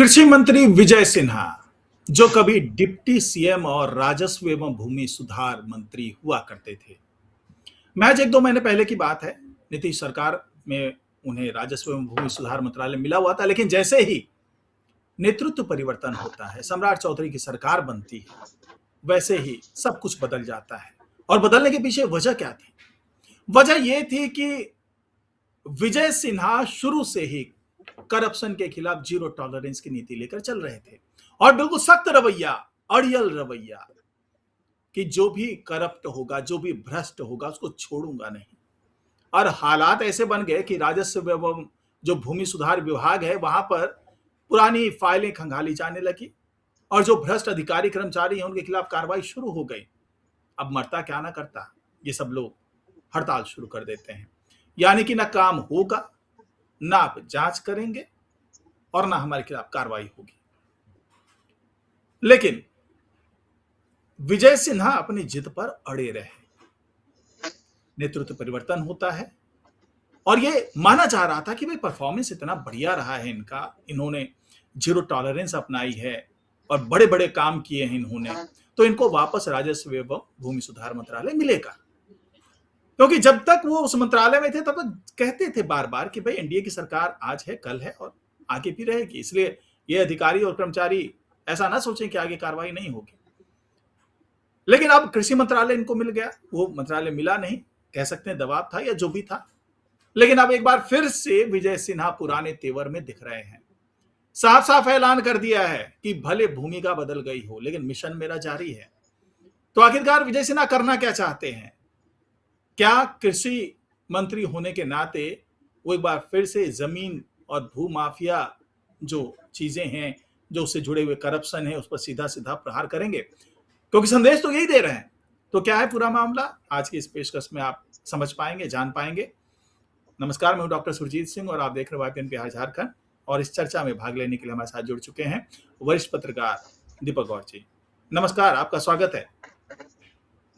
कृषि मंत्री विजय सिन्हा, जो कभी डिप्टी सीएम और राजस्व एवं भूमि सुधार मंत्री हुआ करते थे। महज 1-2 महीने पहले की बात है, नीतीश सरकार में उन्हें राजस्व एवं भूमि सुधार मंत्रालय मिला हुआ था, लेकिन जैसे ही नेतृत्व परिवर्तन होता है, सम्राट चौधरी की सरकार बनती है, वैसे ही सब कुछ बदल जाता है। और बदलने के पीछे वजह क्या थी? वजह यह थी कि विजय सिन्हा शुरू से ही करप्शन के खिलाफ जीरो टॉलरेंस की नीति लेकर चल रहे थे और बिल्कुल सख्त रवैया, अड़ियल रवैया कि जो भी करप्ट होगा, जो भी भ्रष्ट होगा, उसको छोड़ूंगा नहीं। और हालात ऐसे बन गए कि राजस्व एवं जो भूमि सुधार विभाग है, वहां पर पुरानी फाइलें खंगाली जाने लगी और जो भ्रष्ट अधिकारी कर्मचारी हैं उनके खिलाफ कार्रवाई शुरू हो गई। अब मरता क्या ना करता, ये सब लोग हड़ताल शुरू कर देते हैं। यानी कि ना काम होगा, ना आप जांच करेंगे और ना हमारे खिलाफ कार्रवाई होगी। लेकिन विजय सिन्हा अपनी जिद पर अड़े रहे। नेतृत्व परिवर्तन होता है और ये माना जा रहा था कि भाई परफॉर्मेंस इतना बढ़िया रहा है इनका, इन्होंने जीरो टॉलरेंस अपनाई है और बड़े बड़े काम किए हैं इन्होंने, तो इनको वापस राजस्व एवं भूमि सुधार मंत्रालय मिलेगा। क्योंकि जब तक वो उस मंत्रालय में थे तब तक कहते थे बार बार कि भाई एनडीए की सरकार आज है, कल है और आगे भी रहेगी, इसलिए ये अधिकारी और कर्मचारी ऐसा ना सोचें कि आगे कार्रवाई नहीं होगी। लेकिन अब कृषि मंत्रालय इनको मिल गया, वो मंत्रालय मिला नहीं, कह सकते हैं दबाव था या जो भी था। लेकिन अब एक बार फिर से विजय सिन्हा पुराने तेवर में दिख रहे हैं। साफ साफ ऐलान कर दिया है कि भले भूमिका बदल गई हो लेकिन मिशन मेरा जारी है। तो आखिरकार विजय सिन्हा करना क्या चाहते हैं? क्या कृषि मंत्री होने के नाते वो एक बार फिर से जमीन और भू माफिया जो चीजें हैं, जो उससे जुड़े हुए करप्शन है, उस पर सीधा सीधा प्रहार करेंगे? क्योंकि संदेश तो यही दे रहे हैं। तो क्या है पूरा मामला, आज की इस पेशकश में आप समझ पाएंगे, जान पाएंगे। नमस्कार, मैं हूं डॉक्टर सुरजीत सिंह और आप देख रहे हैं YPN बिहार झारखंड। और इस चर्चा में भाग लेने के लिए हमारे साथ जुड़ चुके हैं वरिष्ठ पत्रकार दीपक गौर जी। नमस्कार, आपका स्वागत है।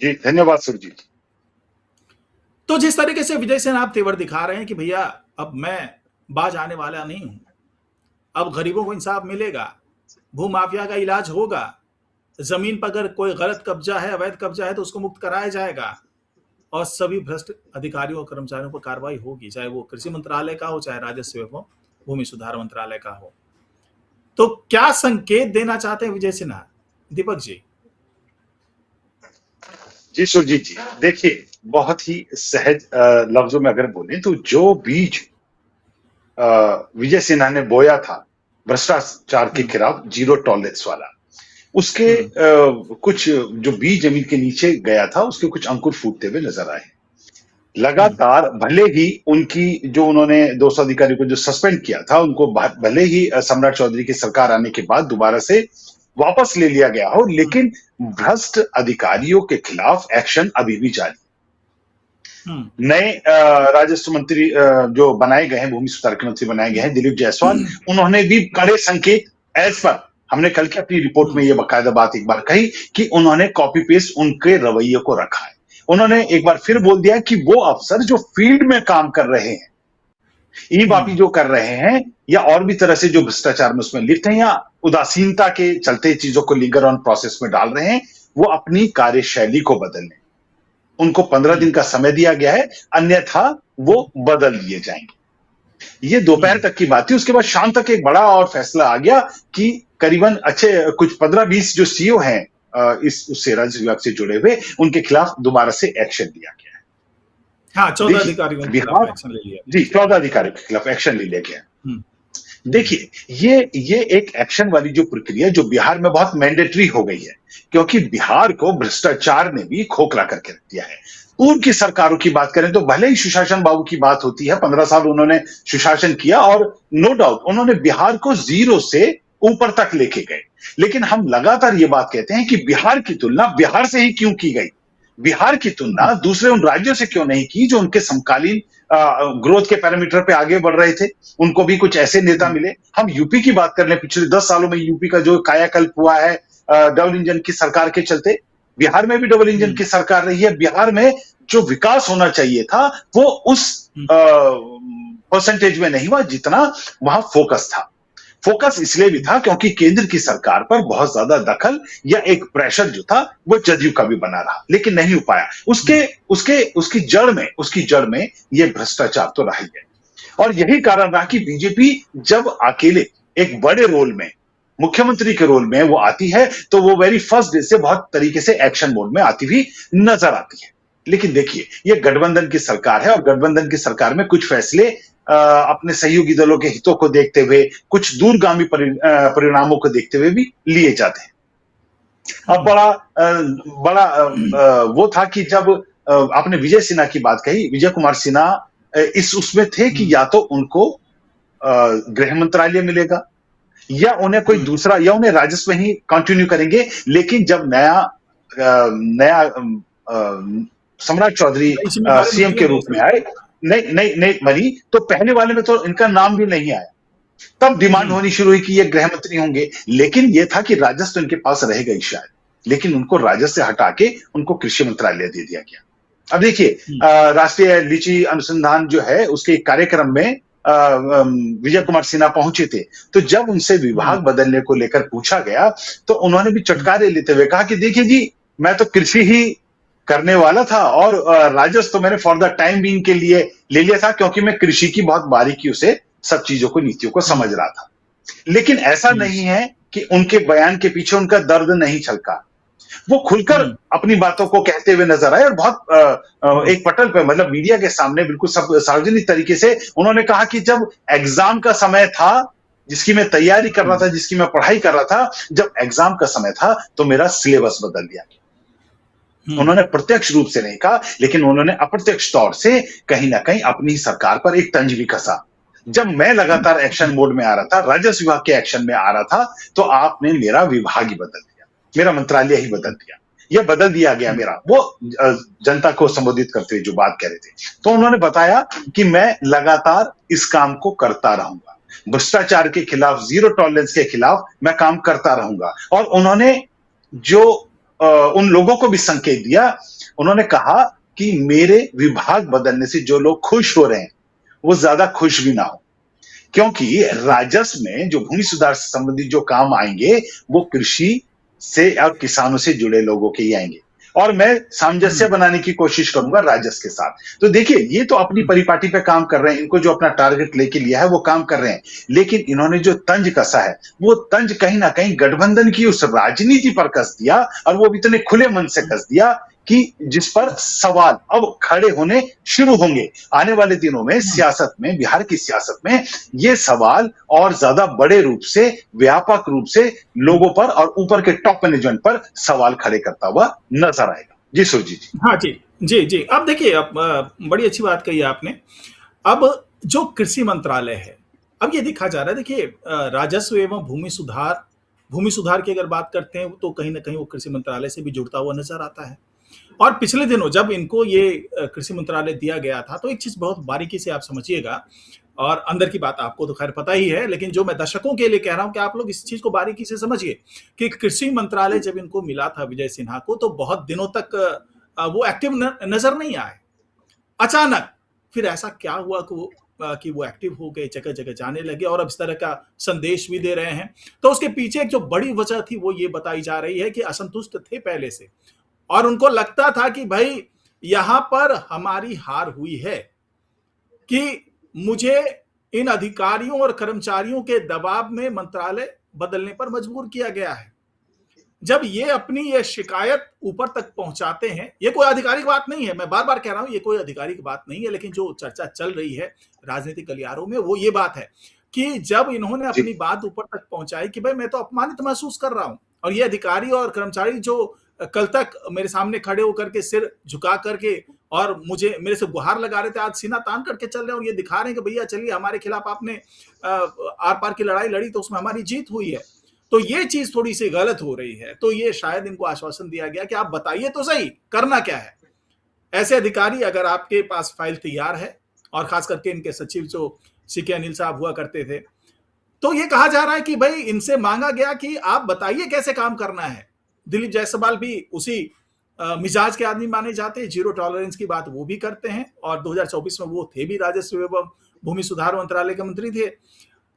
जी धन्यवाद सुरजीत। तो जिस तरीके से विजय सिन्हा आप तेवर दिखा रहे हैं कि भैया अब मैं बाज आने वाला नहीं हूं, अब गरीबों को इंसाफ मिलेगा, भू माफिया का इलाज होगा, जमीन पर अगर कोई गलत कब्जा है, अवैध कब्जा है तो उसको मुक्त कराया जाएगा और सभी भ्रष्ट अधिकारियों और कर्मचारियों पर कार्रवाई होगी, चाहे वो कृषि मंत्रालय का हो, चाहे राजस्व एवं भूमि सुधार मंत्रालय का हो। तो क्या संकेत देना चाहते हैं विजय सिन्हा, दीपक जी? जी सुरजीत जी, देखिए बहुत ही सहज लफ्जों में अगर बोले तो जो बीज विजय सिन्हा ने बोया था भ्रष्टाचार के खिलाफ जीरो टॉलरेंस वाला, उसके कुछ जो बीज जमीन के नीचे गया था उसके कुछ अंकुर फूटते हुए नजर आए। लगातार भले ही उनकी जो उन्होंने 200 अधिकारियों को जो सस्पेंड किया था उनको भले ही सम्राट चौधरी की सरकार आने के बाद दोबारा से वापस ले लिया गया हो, लेकिन भ्रष्ट अधिकारियों के खिलाफ एक्शन अभी भी जारी। नए राजस्व मंत्री जो बनाए गए हैं, भूमि सुधार के मंत्री बनाए गए हैं दिलीप जायसवाल, उन्होंने भी कड़े संकेत एज पर हमने कल की अपनी रिपोर्ट में ये बाकायदा बात एक बार कही कि उन्होंने कॉपी पेस्ट उनके रवैये को रखा है। उन्होंने एक बार फिर बोल दिया कि वो अफसर जो फील्ड में काम कर रहे हैं, ई वापी जो कर रहे हैं या और भी तरह से जो भ्रष्टाचार में उसमें लिप्त हैं या उदासीनता के चलते चीजों को लीगर ऑन प्रोसेस में डाल रहे हैं, वो अपनी कार्यशैली को बदल लें। उनको 15 दिन का समय दिया गया है, अन्यथा वो बदल लिए जाएंगे। ये दोपहर तक की बात थी। उसके बाद शाम तक एक बड़ा और फैसला आ गया कि करीबन अच्छे कुछ 15-20 जो सीईओ हैं उससे राजस्व विभाग से जुड़े हुए, उनके खिलाफ दोबारा से एक्शन लिया गया है। हाँ, 14 अधिकारियों के खिलाफ एक्शन ले लिया। जी, 14 अधिकारियों के खिलाफ एक्शन ले लिया गया। देखिए, ये एक एक्शन वाली जो प्रक्रिया जो बिहार में बहुत मैंडेटरी हो गई है, क्योंकि बिहार को भ्रष्टाचार ने भी खोखला करके रख दिया है। पूर्व की सरकारों की बात करें तो भले ही सुशासन बाबू की बात होती है, 15 साल उन्होंने सुशासन किया और नो डाउट उन्होंने बिहार को जीरो से ऊपर तक लेके गए, लेकिन हम लगातार ये बात कहते हैं कि बिहार की तुलना बिहार से ही क्यों की गई, बिहार की तुलना दूसरे उन राज्यों से क्यों नहीं की जो उनके समकालीन ग्रोथ के पैरामीटर पे आगे बढ़ रहे थे। उनको भी कुछ ऐसे नेता मिले। हम यूपी की बात कर लें, पिछले 10 सालों में यूपी का जो कायाकल्प हुआ है डबल इंजन की सरकार के चलते, बिहार में भी डबल इंजन की सरकार रही है। बिहार में जो विकास होना चाहिए था वो उस परसेंटेज में नहीं हुआ जितना वहां फोकस था। फोकस इसलिए भी था क्योंकि केंद्र की सरकार पर बहुत ज्यादा दखल या एक प्रेशर जो था वो जदयू का भी बना रहा, लेकिन नहीं हो पाया। उसके उसके उसकी जड़ में ये भ्रष्टाचार तो रहा ही है। और यही कारण रहा कि बीजेपी जब अकेले एक बड़े रोल में, मुख्यमंत्री के रोल में वो आती है, तो वो वेरी फर्स्ट डे से बहुत तरीके से एक्शन मोड में आती हुई नजर आती है। लेकिन देखिए, ये गठबंधन की सरकार है और गठबंधन की सरकार में कुछ फैसले अपने सहयोगी दलों के हितों को देखते हुए, कुछ दूरगामी परिणामों को देखते हुए भी लिए जाते हैं। अब बड़ा वो था कि जब आपने विजय सिन्हा की बात कही, विजय कुमार सिन्हा इस उसमें थे कि या तो उनको गृह मंत्रालय मिलेगा या उन्हें कोई दूसरा, या उन्हें राजस्व ही कंटिन्यू करेंगे। लेकिन जब नया सम्राट चौधरी सीएम के रूप में आए, नहीं बनी, तो पहले वाले में तो इनका नाम भी नहीं आया। तब डिमांड होनी शुरू हुई कि ये गृह मंत्री होंगे, लेकिन ये था कि राजस्व इनके पास रहेगा ही शायद, लेकिन उनको राजस्व से हटा के उनको कृषि मंत्रालय दे दिया गया। अब देखिए, राष्ट्रीय लीची अनुसंधान जो है उसके कार्यक्रम में विजय कुमार सिन्हा पहुंचे थे, तो जब उनसे विभाग बदलने को लेकर पूछा गया, तो उन्होंने भी चटकारे लेते हुए कहा कि देखिए जी, मैं तो कृषि ही करने वाला था और राजस्व तो मैंने फॉर द टाइम बीइंग के लिए ले लिया था, क्योंकि मैं कृषि की बहुत बारीकियों से सब चीजों को, नीतियों को समझ रहा था। लेकिन ऐसा नहीं है कि उनके बयान के पीछे उनका दर्द नहीं छलका। वो खुलकर अपनी बातों को कहते हुए नजर आए और बहुत एक पटल पे, मतलब मीडिया के सामने बिल्कुल सब सार्वजनिक तरीके से उन्होंने कहा कि जब एग्जाम का समय था, जिसकी मैं तैयारी कर रहा था, जिसकी मैं पढ़ाई कर रहा था, जब एग्जाम का समय था तो मेरा सिलेबस बदल दिया। उन्होंने प्रत्यक्ष रूप से नहीं कहा, लेकिन उन्होंने अप्रत्यक्ष तौर से कहीं ना कहीं अपनी सरकार पर एक तंज भी कसा। जब मैं लगातार एक्शन मोड में आ रहा था, राजस्व विभाग के एक्शन में आ रहा था, तो आपने मेरा विभाग ही बदल दिया, मेरा मंत्रालय ही बदल दिया, यह बदल दिया गया मेरा। वो जनता को संबोधित करते हुए जो बात कह रहे थे, तो उन्होंने बताया कि मैं लगातार इस काम को करता रहूंगा, भ्रष्टाचार के खिलाफ, जीरो टॉलरेंस के खिलाफ मैं काम करता रहूंगा। और उन्होंने जो उन लोगों को भी संकेत दिया, उन्होंने कहा कि मेरे विभाग बदलने से जो लोग खुश हो रहे हैं वो ज्यादा खुश भी ना हो, क्योंकि राजस्व में जो भूमि सुधार से संबंधित जो काम आएंगे वो कृषि से और किसानों से जुड़े लोगों के ही आएंगे, और मैं सामंजस्य बनाने की कोशिश करूंगा राजस्व के साथ। तो देखिए, ये तो अपनी परिपाटी पे काम कर रहे हैं, इनको जो अपना टारगेट लेके लिया है वो काम कर रहे हैं, लेकिन इन्होंने जो तंज कसा है वो तंज कहीं ना कहीं गठबंधन की उस राजनीति पर कस दिया, और वो इतने खुले मन से कस दिया कि जिस पर सवाल अब खड़े होने शुरू होंगे आने वाले दिनों में। सियासत में, बिहार की सियासत में ये सवाल और ज्यादा बड़े रूप से, व्यापक रूप से लोगों पर और ऊपर के टॉप मैनेजमेंट पर सवाल खड़े करता हुआ नजर आएगा। जी सुरजीत जी। हाँ जी जी जी। अब देखिए, अब बड़ी अच्छी बात कही आपने। अब जो कृषि मंत्रालय है, अब ये देखा जा रहा है, देखिए राजस्व एवं भूमि सुधार की अगर बात करते हैं तो कहीं ना कहीं वो कृषि मंत्रालय से भी जुड़ता हुआ नजर आता है। और पिछले दिनों जब इनको ये कृषि मंत्रालय दिया गया था, तो एक चीज बहुत बारीकी से आप समझिएगा, और अंदर की बात आपको तो खैर पता ही है, लेकिन जो मैं दर्शकों के लिए कह रहा हूं कि आप लोग इस चीज को बारीकी से समझिए कि कृषि मंत्रालय जब इनको मिला था विजय सिन्हा को, तो बहुत दिनों तक वो एक्टिव नजर नहीं आए। अचानक फिर ऐसा क्या हुआ कि वो एक्टिव हो गए, जगह जगह जाने लगे और अब इस तरह का संदेश भी दे रहे हैं। तो उसके पीछे एक जो बड़ी वजह थी वो ये बताई जा रही है कि असंतुष्ट थे पहले से, और उनको लगता था कि भाई यहां पर हमारी हार हुई है, कि मुझे इन अधिकारियों और कर्मचारियों के दबाव में मंत्रालय बदलने पर मजबूर किया गया है। जब ये अपनी ये शिकायत ऊपर तक पहुंचाते हैं, ये कोई आधिकारिक बात नहीं है, मैं बार बार कह रहा हूं ये कोई आधिकारिक बात नहीं है, लेकिन जो चर्चा चल रही है राजनीतिक गलियारों में वो ये बात है कि जब इन्होंने अपनी बात ऊपर तक पहुंचाई कि भाई मैं तो अपमानित महसूस कर रहा हूं, और ये अधिकारी और कर्मचारी जो कल तक मेरे सामने खड़े होकर के सिर झुका करके और मुझे मेरे से गुहार लगा रहे थे, आज सीना तान करके चल रहे हैं और ये दिखा रहे हैं कि भैया चलिए हमारे खिलाफ आपने आर पार की लड़ाई लड़ी तो उसमें हमारी जीत हुई है। तो ये चीज थोड़ी सी गलत हो रही है। तो ये शायद इनको आश्वासन दिया गया कि आप बताइए तो सही करना क्या है। ऐसे अधिकारी अगर आपके पास फाइल तैयार है, और खास करके इनके सचिव जो सीके अनिल साहब हुआ करते थे, तो ये कहा जा रहा है कि भाई इनसे मांगा गया कि आप बताइए कैसे काम करना है। दिलीप जायसवाल भी उसी मिजाज के आदमी माने जाते हैं, जीरो टॉलरेंस की बात वो भी करते हैं, और 2024 में वो थे भी राजस्व एवं भूमि सुधार मंत्रालय के मंत्री थे।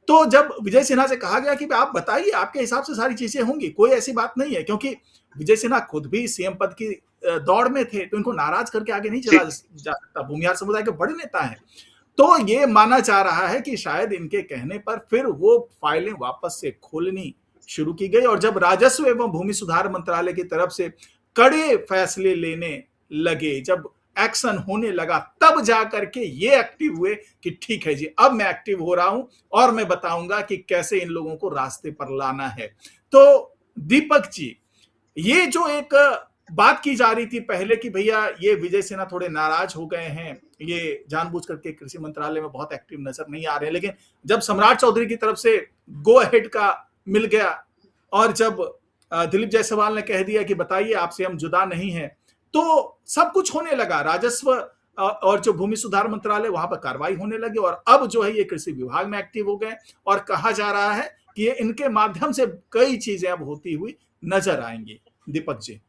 तो जब विजय सिन्हा से कहा गया कि आप बताइए, आपके हिसाब से सारी चीजें होंगी, कोई ऐसी बात नहीं है, क्योंकि विजय सिन्हा खुद भी सीएम पद की दौड़ में थे, तो इनको नाराज करके आगे नहीं चला जा सकता। भूमिहार समुदाय के बड़े नेता हैं। तो ये माना जा रहा है कि शायद इनके कहने पर फिर वो फाइलें वापस से खोलनी शुरू की गई, और जब राजस्व एवं भूमि सुधार मंत्रालय की तरफ से कड़े फैसले लेने लगे, जब एक्शन होने लगा, तब जाकर के ये एक्टिव हुए कि ठीक है जी, अब मैं एक्टिव हो रहा हूं और मैं बताऊंगा कि कैसे इन लोगों को रास्ते पर लाना है। तो दीपक जी, ये जो एक बात की जा रही थी पहले कि भैया ये विजय सिन्हा थोड़े नाराज हो गए हैं, ये जानबूझ करके कृषि मंत्रालय में बहुत एक्टिव नजर नहीं आ रहे हैं, लेकिन जब सम्राट चौधरी की तरफ से गो अहेड का मिल गया और जब दिलीप जायसवाल ने कह दिया कि बताइए आपसे हम जुदा नहीं हैं, तो सब कुछ होने लगा। राजस्व और जो भूमि सुधार मंत्रालय, वहां पर कार्रवाई होने लगी, और अब जो है ये कृषि विभाग में एक्टिव हो गए, और कहा जा रहा है कि ये इनके माध्यम से कई चीजें अब होती हुई नजर आएंगी। दीपक जी।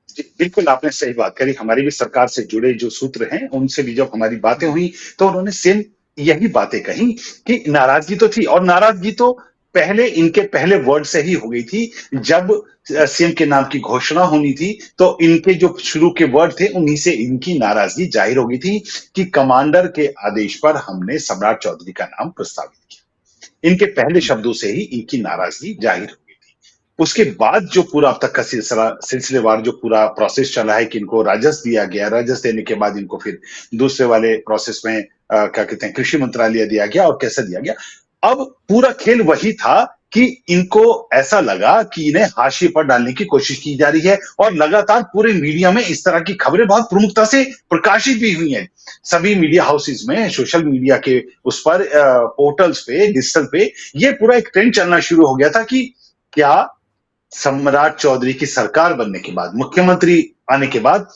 जी, बिल्कुल आपने सही बात करी। हमारी भी सरकार से जुड़े जो सूत्र हैं, उनसे भी जब हमारी बातें हुई, तो उन्होंने सेम यही बातें कही कि नाराजगी तो थी, और नाराजगी तो पहले इनके पहले वर्ड से ही हो गई थी। जब सीएम के नाम की घोषणा होनी थी, तो इनके जो शुरू के वर्ड थे, उन्हीं से इनकी नाराजगी जाहिर हो गई थी कि कमांडर के आदेश पर हमने सम्राट चौधरी का नाम प्रस्तावित किया। इनके पहले शब्दों से ही इनकी नाराजगी जाहिर हो गई थी। उसके बाद जो पूरा अब तक का सिलसिलेवार जो पूरा प्रोसेस चला है कि इनको राजस्व दिया गया, राजस्व देने के बाद इनको फिर दूसरे वाले प्रोसेस में क्या कहते हैं, कृषि मंत्रालय दिया गया, और कैसे दिया गया। अब पूरा खेल वही था कि इनको ऐसा लगा कि इन्हें हाशिए पर डालने की कोशिश की जा रही है, और लगातार पूरे मीडिया में इस तरह की खबरें बहुत प्रमुखता से प्रकाशित भी हुई हैं। सभी मीडिया हाउसेज में, सोशल मीडिया के उस पर, पोर्टल्स पे, डिजिटल पे, ये पूरा एक ट्रेंड चलना शुरू हो गया था कि क्या सम्राट चौधरी की सरकार बनने के बाद, मुख्यमंत्री आने के बाद,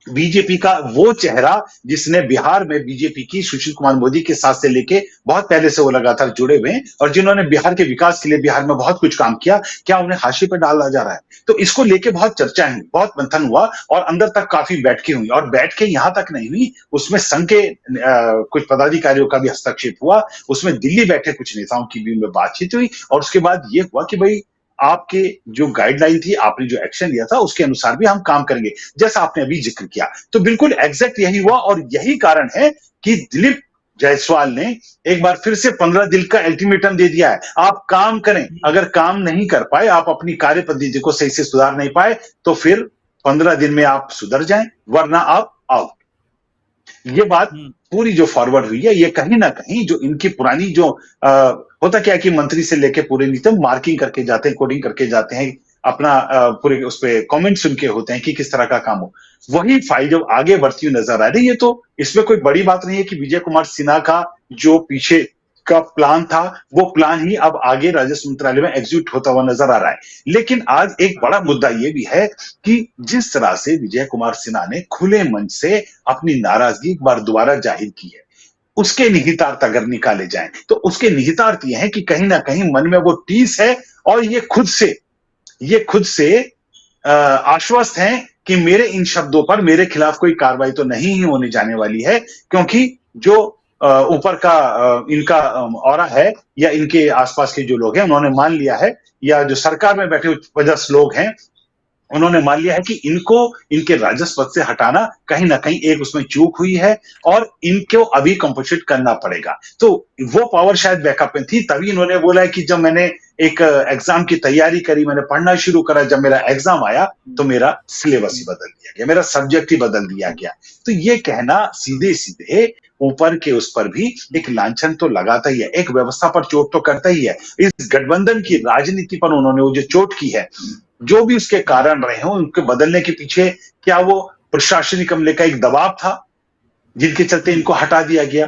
बीजेपी का वो चेहरा जिसने बिहार में बीजेपी की सुशील कुमार मोदी के साथ से लेके बहुत पहले से वो लगातार जुड़े हुए हैं, और जिन्होंने बिहार के विकास के लिए बिहार में बहुत कुछ काम किया, क्या उन्हें हाशिए पर डाला जा रहा है? तो इसको लेके बहुत चर्चा हुई, बहुत मंथन हुआ, और अंदर तक काफी बैठकें हुई, और बैठकें यहां तक नहीं हुई, उसमें संघ के कुछ पदाधिकारियों का भी हस्तक्षेप हुआ, उसमें दिल्ली बैठे कुछ नेताओं की भी बातचीत हुई, और उसके बाद ये हुआ कि भाई आपके जो गाइडलाइन थी, आपने जो एक्शन लिया था, उसके अनुसार भी हम काम करेंगे, जैसा आपने अभी जिक्र किया। तो बिल्कुल एग्जैक्ट यही हुआ, और यही कारण है कि दिलीप जायसवाल ने एक बार फिर से 15 दिन का अल्टीमेटम दे दिया है। आप काम करें, अगर काम नहीं कर पाए, आप अपनी कार्य पद्धति को सही से सुधार नहीं पाए, तो फिर 15 दिन में आप सुधर जाएं, वरना आप आउट। ये बात पूरी जो फॉरवर्ड हुई है, ये कहीं ना कहीं जो इनकी पुरानी जो होता क्या है कि मंत्री से लेके पूरे नीचे मार्किंग करके जाते हैं, कोडिंग करके जाते हैं, अपना पूरे उस पे कमेंट सुन के होते हैं कि किस तरह का काम हो, वही फाइल जब आगे बढ़ती हुई नजर आ रही है, तो इसमें कोई बड़ी बात नहीं है कि विजय कुमार सिन्हा का जो पीछे का प्लान था, वो प्लान ही अब आगे राजस्व मंत्रालय में एग्जीक्यूट होता हुआ नजर आ रहा है। लेकिन आज एक बड़ा मुद्दा यह भी है कि जिस तरह से विजय कुमार सिन्हा ने खुले मंच से अपनी नाराजगी एक बार दोबारा जाहिर की है, उसके निहितार्थ अगर निकाले जाएं, तो उसके निहितार्थ ये हैं कि कहीं ना कहीं मन में वो टीस है, और ये खुद से आश्वस्त हैं कि मेरे इन शब्दों पर मेरे खिलाफ कोई कार्रवाई तो नहीं ही होने जाने वाली है, क्योंकि जो ऊपर का इनका ऑरा है, या इनके आसपास के जो लोग हैं, उन्होंने मान लिया है, या जो सरकार में बैठे वजस लोग हैं, उन्होंने मान लिया है कि इनको इनके राजस्व पद से हटाना कहीं ना कहीं एक उसमें चूक हुई है, और इनको अभी कंपोजिट करना पड़ेगा। तो वो पावर शायद बैकअप में थी, तभी इन्होंने बोला है कि जब मैंने एक एग्जाम की तैयारी करी, मैंने पढ़ना शुरू करा, जब मेरा एग्जाम आया तो मेरा सिलेबस ही बदल दिया गया, मेरा सब्जेक्ट ही बदल दिया गया। तो ये कहना सीधे सीधे ऊपर के उस पर भी एक लांछन तो लगाता ही है, एक व्यवस्था पर चोट तो करता ही है। इस गठबंधन की राजनीति पर उन्होंने वो जो चोट की है, जो भी उसके कारण रहे हों, उनके बदलने के पीछे क्या वो प्रशासनिक अमले का एक दबाव था जिनके चलते इनको हटा दिया गया?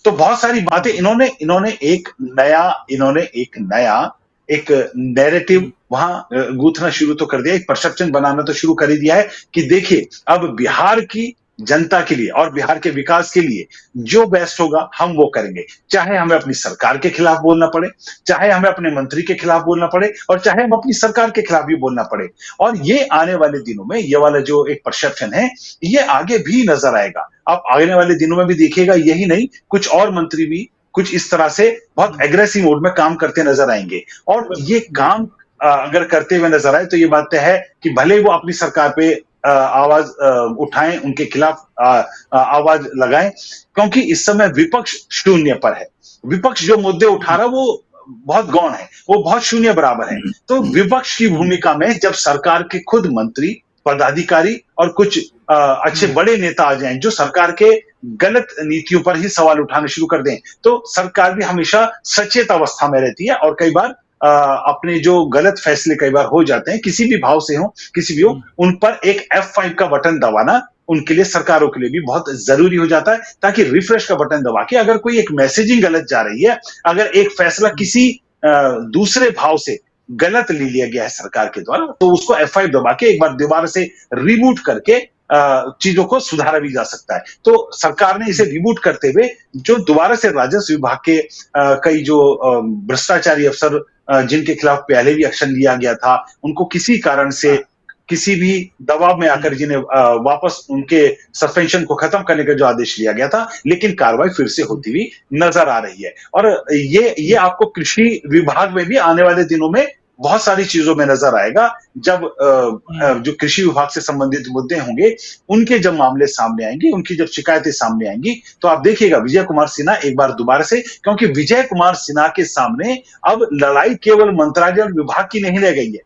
तो बहुत सारी बातें इन्होंने एक नया एक नैरेटिव वहां गूंथना शुरू तो कर दिया, एक परसेप्शन बनाना तो शुरू कर ही दिया है कि देखिए, अब बिहार की जनता के लिए और बिहार के विकास के लिए जो बेस्ट होगा हम वो करेंगे, चाहे हमें अपनी सरकार के खिलाफ बोलना पड़े, चाहे हमें अपने मंत्री के खिलाफ बोलना पड़े, और चाहे हम अपनी सरकार के खिलाफ भी बोलना पड़े। और ये आने वाले दिनों में ये वाला जो एक परसेप्शन है, ये आगे भी नजर आएगा। अब आने वाले दिनों में भी देखिएगा, यही नहीं, कुछ और मंत्री भी कुछ इस तरह से बहुत एग्रेसिव मोड में काम करते नजर आएंगे। और ये काम अगर करते हुए नजर आए तो ये बात तय है कि भले वो अपनी सरकार पे आवाज उठाएं, उनके खिलाफ आवाज लगाएं, क्योंकि इस समय विपक्ष शून्य पर है। विपक्ष जो मुद्दे उठा रहा है वो बहुत गौण है, वो बहुत शून्य बराबर है। तो विपक्ष की भूमिका में जब सरकार के खुद मंत्री, पदाधिकारी और कुछ अच्छे बड़े नेता आ जाएं जो सरकार के गलत नीतियों पर ही सवाल उठाने शुरू कर दें, तो सरकार भी हमेशा सचेत अवस्था में रहती है और कई बार अपने जो गलत फैसले कई बार हो जाते हैं, किसी भी भाव से हो, किसी भी हो, उन पर एक F5 का बटन दबाना उनके लिए, सरकारों के लिए भी बहुत जरूरी हो जाता है, ताकि रिफ्रेश का बटन दबा के अगर कोई एक मैसेजिंग गलत जा रही है, अगर एक फैसला किसी दूसरे भाव से गलत ले लिया गया है सरकार के द्वारा, तो उसको F5 दबा के एक बार दोबारा से रिबूट करके चीजों को सुधारा भी जा सकता है। तो सरकार ने इसे रिबूट करते हुए जो दोबारा से राजस्व विभाग के कई जो भ्रष्टाचारी अफसर जिनके खिलाफ पहले भी एक्शन लिया गया था, उनको किसी कारण से किसी भी दबाव में आकर जिन्हें वापस उनके सस्पेंशन को खत्म करने का जो आदेश लिया गया था, लेकिन कार्रवाई फिर से होती हुई नजर आ रही है। और ये आपको कृषि विभाग में भी आने वाले दिनों में बहुत सारी चीजों में नजर आएगा। जब जो कृषि विभाग से संबंधित मुद्दे होंगे, उनके जब मामले सामने आएंगे, उनकी जब शिकायतें सामने आएंगी, तो आप देखिएगा विजय कुमार सिन्हा एक बार दोबारा से, क्योंकि विजय कुमार सिन्हा के सामने अब लड़ाई केवल मंत्रालय और विभाग की नहीं रह गई है।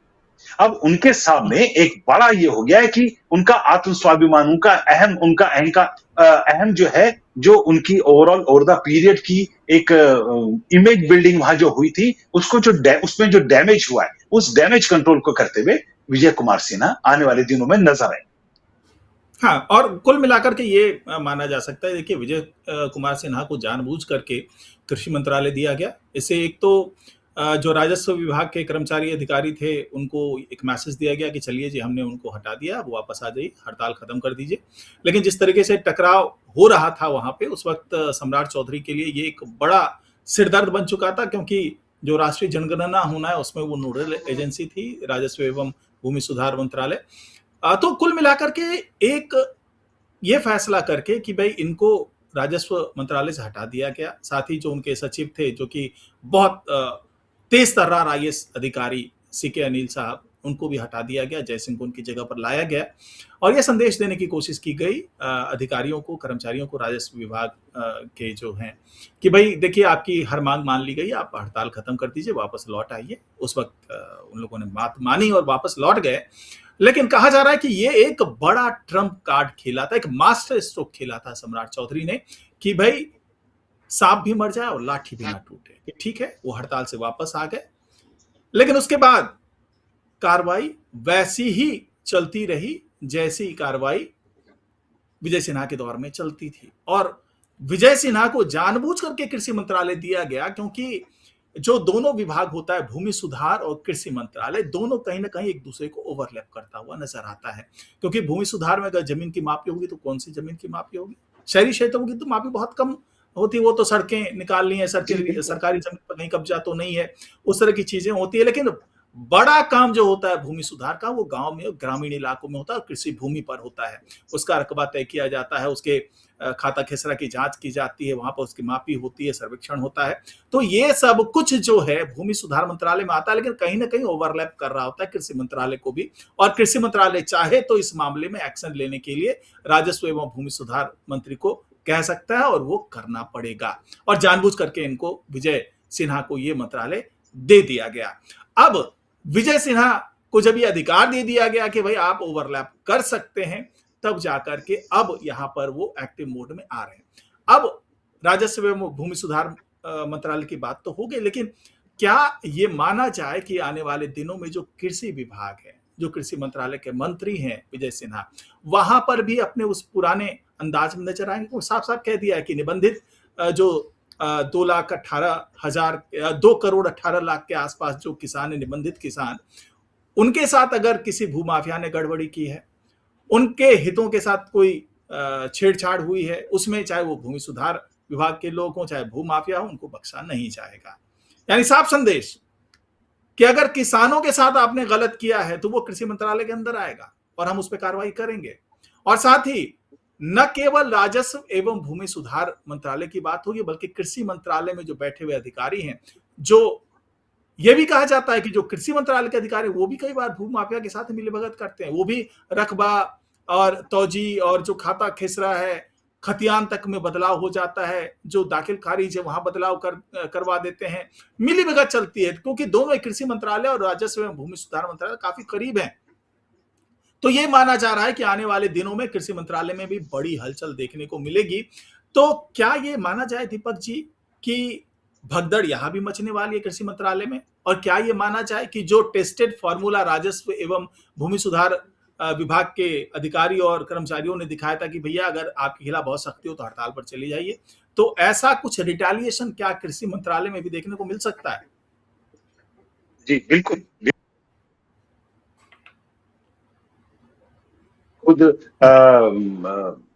अब उनके सामने एक बड़ा ये हो गया है कि उनका आत्मस्वाभिमान, उनका अहम जो है, जो उनकी ओवरऑल ओवर द पीरियड की एक इमेज बिल्डिंग वहां जो हुई थी, उसको उसमें जो डैमेज हुआ है, उस डैमेज कंट्रोल को करते हुए विजय कुमार सिन्हा आने वाले दिनों में नजर आए। हाँ, और कुल मिलाकर के ये माना जा सकता है, देखिए विजय कुमार सिन्हा को जानबूझ करके कृषि मंत्रालय दिया गया। इससे एक तो जो राजस्व विभाग के कर्मचारी अधिकारी थे, उनको एक मैसेज दिया गया कि चलिए जी, हमने उनको हटा दिया, अब वापस आ जाइए, हड़ताल खत्म कर दीजिए। लेकिन जिस तरीके से टकराव हो रहा था वहां पे, उस वक्त सम्राट चौधरी के लिए ये एक बड़ा सिरदर्द बन चुका था, क्योंकि जो राष्ट्रीय जनगणना होना है उसमें वो नोडल एजेंसी थी, राजस्व एवं भूमि सुधार मंत्रालय। तो कुल मिलाकर के एक ये फैसला करके कि भाई इनको राजस्व मंत्रालय से हटा दिया गया, साथ ही जो उनके सचिव थे, जो कि बहुत तेज तर्रार IAS अधिकारी CK अनिल साहब, उनको भी हटा दिया गया, जयसिंह को उनकी जगह पर लाया गया। और यह संदेश देने की कोशिश की गई अधिकारियों को, कर्मचारियों को, राजस्व विभाग के जो हैं, कि भाई देखिए आपकी हर मांग मान ली गई, आप हड़ताल खत्म कर दीजिए, वापस लौट आइए। उस वक्त उन लोगों ने बात मानी और वापस लौट गए। लेकिन कहा जा रहा है कि ये एक बड़ा ट्रम्प कार्ड खेला था, एक मास्टर स्ट्रोक खेला था सम्राट चौधरी ने, कि भाई सांप भी मर जाए और लाठी भी ना टूटे। ठीक है, वो हड़ताल से वापस आ गए, लेकिन उसके बाद कार्रवाई वैसी ही चलती रही जैसी कार्रवाई विजय सिन्हा के दौर में चलती थी। और विजय सिन्हा को जानबूझ करके कृषि मंत्रालय दिया गया, क्योंकि जो दोनों विभाग होता है, भूमि सुधार और कृषि मंत्रालय, दोनों कहीं ना कहीं एक दूसरे को ओवरलैप करता हुआ नजर आता है। क्योंकि भूमि सुधार में अगर जमीन की मापी होगी तो कौन सी जमीन की मापी होगी? शहरी क्षेत्रों की तो मापी बहुत कम होती है, वो तो सड़कें निकालनी है, सरकारी जमीन पर कहीं कब्जा तो नहीं है, उस तरह की चीजें होती है। लेकिन बड़ा काम जो होता है भूमि सुधार का, वो गांव में, ग्रामीण इलाकों में होता है, कृषि भूमि पर होता है। उसका रकबा तय किया जाता है, उसके खाता खेसरा की जांच की जाती है, वहां पर उसकी मापी होती है, सर्वेक्षण होता है। तो ये सब कुछ जो है भूमि सुधार मंत्रालय में आता है, लेकिन कहीं ना कहीं ओवरलैप कर रहा होता है कृषि मंत्रालय को भी। और कृषि मंत्रालय चाहे तो इस मामले में एक्शन लेने के लिए राजस्व एवं भूमि सुधार मंत्री को कह सकता है, और वो करना पड़ेगा। और जानबूझ करके इनको, विजय सिन्हा को, ये मंत्रालय दे दिया गया। अब विजय सिन्हा को जब ये अधिकार दे दिया गया कि भाई आप ओवरलैप कर सकते हैं, तब जाकर के अब यहां पर वो एक्टिव मोड में आ रहे हैं। अब राजस्व एवं भूमि सुधार मंत्रालय की बात तो हो गई, लेकिन क्या ये माना जाए कि आने वाले दिनों में जो कृषि विभाग है, जो कृषि मंत्रालय के मंत्री हैं विजय सिन्हा, वहां पर भी अपने उस पुराने अंदाज में नजर आएंगे? वो साफ साफ कह दिया है कि निबंधित जो 2 करोड़ 18 लाख के आसपास जो किसान है, निबंधित किसान, उनके साथ अगर किसी भूमाफिया ने गड़बड़ी की है, उनके हितों के साथ कोई छेड़छाड़ हुई है, उसमें चाहे वो भूमि सुधार विभाग के लोग हों, चाहे भूमाफिया हो, उनको बख्शा नहीं जाएगा। यानी साफ संदेश कि अगर किसानों के साथ आपने गलत किया है तो वो कृषि मंत्रालय के अंदर आएगा और हम उस पर कार्रवाई करेंगे। और साथ ही न केवल राजस्व एवं भूमि सुधार मंत्रालय की बात होगी, बल्कि कृषि मंत्रालय में जो बैठे हुए अधिकारी हैं, जो ये भी कहा जाता है कि जो कृषि मंत्रालय के अधिकारी वो भी कई बार भू माफिया के साथ मिलीभगत करते हैं। वो भी रकबा और तौजी और जो खाता खेसरा है, खतियान तक में बदलाव हो जाता है, जो दाखिल खारिज है वहां बदलाव करवा देते हैं। मिलीभगत चलती है क्योंकि दोनों कृषि मंत्रालय और राजस्व एवं भूमि सुधार मंत्रालय काफी करीब हैं। तो ये माना जा रहा है कि आने वाले दिनों में कृषि मंत्रालय में भी बड़ी हलचल देखने को मिलेगी। तो क्या ये माना जाए दीपक जी कि भगदड़ यहां भी मचने वाली है कृषि मंत्रालय में? और क्या ये माना जाए कि जो टेस्टेड फॉर्मूला राजस्व एवं भूमि सुधार विभाग के अधिकारी और कर्मचारियों ने दिखाया था कि भैया अगर आपके खिलाफ बहुत सख्ती हो तो हड़ताल पर चली जाइए, तो ऐसा कुछ रिटेलिएशन क्या कृषि मंत्रालय में भी देखने को मिल सकता है? जी बिल्कुल। खुद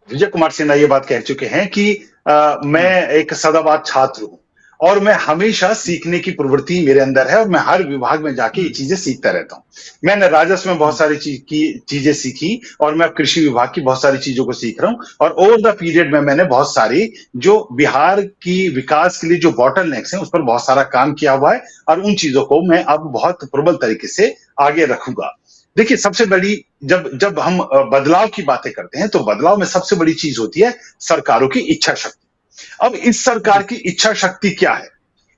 विजय कुमार सिन्हा ये बात कह चुके हैं कि मैं एक सदाबहार छात्र हूं और मैं हमेशा सीखने की प्रवृत्ति मेरे अंदर है और मैं हर विभाग में जाके ये चीजें सीखता रहता हूं। मैंने राजस्व में बहुत सारी चीजें सीखी और मैं कृषि विभाग की बहुत सारी चीजों को सीख रहा हूं और ओवर द पीरियड में मैंने बहुत सारी जो बिहार की विकास के लिए जो बॉटलनेक्स हैं उस पर बहुत सारा काम किया हुआ है और उन चीजों को मैं अब बहुत प्रबल तरीके से आगे रखूंगा। देखिए सबसे बड़ी जब जब हम बदलाव की बातें करते हैं तो बदलाव में सबसे बड़ी चीज होती है सरकारों की इच्छा शक्ति। अब इस सरकार की इच्छा शक्ति क्या है?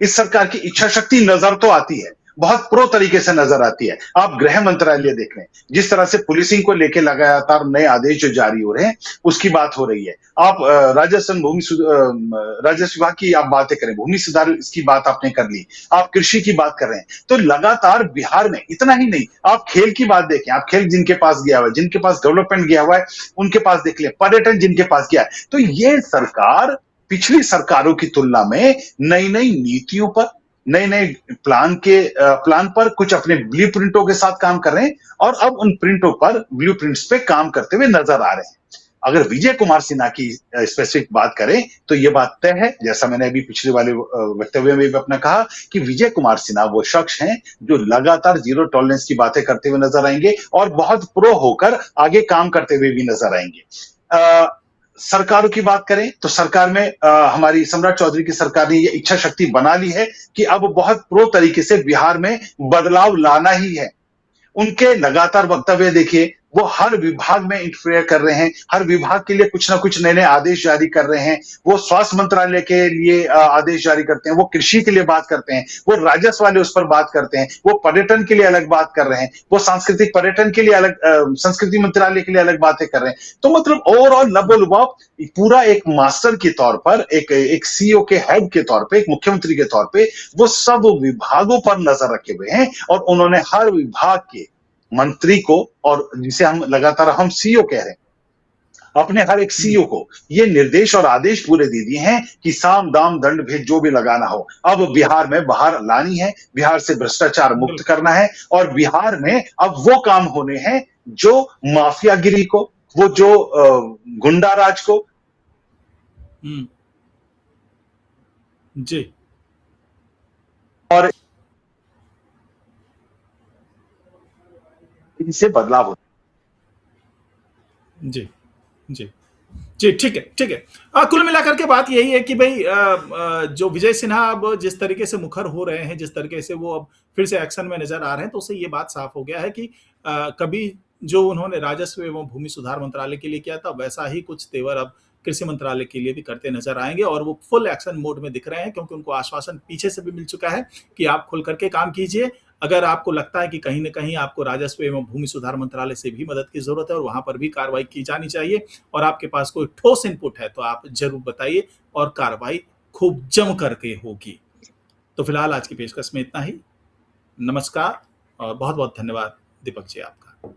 इस सरकार की इच्छा शक्ति नजर तो आती है, बहुत प्रो तरीके से नजर आती है। आप गृह मंत्रालय देख लें, जिस तरह से पुलिसिंग को लेकर लगातार नए आदेश जो जारी हो रहे हैं उसकी बात हो रही है। आप राजस्व विभाग की आप बातें करें, भूमि सुधार इसकी बात आपने कर ली, आप कृषि की बात कर रहे हैं, तो लगातार बिहार में इतना ही नहीं, आप खेल की बात देखें, आप खेल जिनके पास गया हुआ है, जिनके पास डेवलपमेंट गया हुआ है उनके पास देख ले, पर्यटन जिनके पास गया है, तो ये सरकार पिछली सरकारों की तुलना में नई नई नीतियों पर, नए नए प्लान पर कुछ अपने ब्लू प्रिंटों के साथ काम कर रहे हैं और अब उन प्रिंटों पर, ब्लू प्रिंट्स पे काम करते हुए नजर आ रहे हैं। अगर विजय कुमार सिन्हा की स्पेसिफिक बात करें तो यह बात तय है, जैसा मैंने अभी पिछले वाले वक्तव्य में भी अपना कहा कि विजय कुमार सिन्हा वो शख्स हैं जो लगातार जीरो टॉलरेंस की बातें करते हुए नजर आएंगे और बहुत प्रो होकर आगे काम करते हुए भी नजर आएंगे। सरकारों की बात करें तो सरकार में हमारी सम्राट चौधरी की सरकार ने ये इच्छा शक्ति बना ली है कि अब बहुत प्रो तरीके से बिहार में बदलाव लाना ही है। उनके लगातार वक्तव्य देखिए, वो हर विभाग में इंटरफेयर कर रहे हैं, हर विभाग के लिए कुछ ना कुछ नए नए आदेश जारी कर रहे हैं। वो स्वास्थ्य मंत्रालय के लिए आदेश जारी करते हैं, वो कृषि के लिए बात करते हैं, वो राजस्व वाले उस पर बात करते हैं, वो पर्यटन के लिए अलग बात कर रहे हैं, वो सांस्कृतिक पर्यटन के लिए अलग, संस्कृति मंत्रालय के लिए अलग बातें कर रहे हैं। तो मतलब ओवरऑल लबोलुबाव पूरा एक मास्टर के तौर पर, एक सीईओ के हेड के तौर पर, एक मुख्यमंत्री के तौर पर वो सब विभागों पर नजर रखे हुए हैं और उन्होंने हर विभाग के मंत्री को, और जिसे हम लगातार हम सीईओ कह रहे हैं, अपने हर एक सीईओ को ये निर्देश और आदेश पूरे दे दिए हैं कि साम दाम दंड भेद जो भी लगाना हो अब बिहार में बाहर लानी है, बिहार से भ्रष्टाचार मुक्त करना है और बिहार में अब वो काम होने हैं जो माफियागिरी को, वो जो गुंडा राज को। जी। और इनसे बदलाव होता है। जी जी जी, ठीक है ठीक है। कुल मिलाकर के बात यही है कि भाई जो विजय सिन्हा अब जिस तरीके से मुखर हो रहे हैं, जिस तरीके से वो अब फिर से एक्शन में नजर आ रहे हैं, तो उससे ये बात साफ हो गया है कि कभी जो उन्होंने राजस्व एवं भूमि सुधार मंत्रालय के लिए किया था वैसा ही कुछ तेवर अब कृषि मंत्रालय के लिए भी करते नजर आएंगे और वो फुल एक्शन मोड में दिख रहे हैं क्योंकि उनको आश्वासन पीछे से भी मिल चुका है कि आप खुल करके काम कीजिए। अगर आपको लगता है कि कहीं न कहीं आपको राजस्व एवं भूमि सुधार मंत्रालय से भी मदद की जरूरत है और वहां पर भी कार्रवाई की जानी चाहिए और आपके पास कोई ठोस इनपुट है तो आप जरूर बताइए और कार्रवाई खूब जम करके होगी। तो फिलहाल आज की पेशकश में इतना ही। नमस्कार और बहुत बहुत धन्यवाद दीपक जी आपका।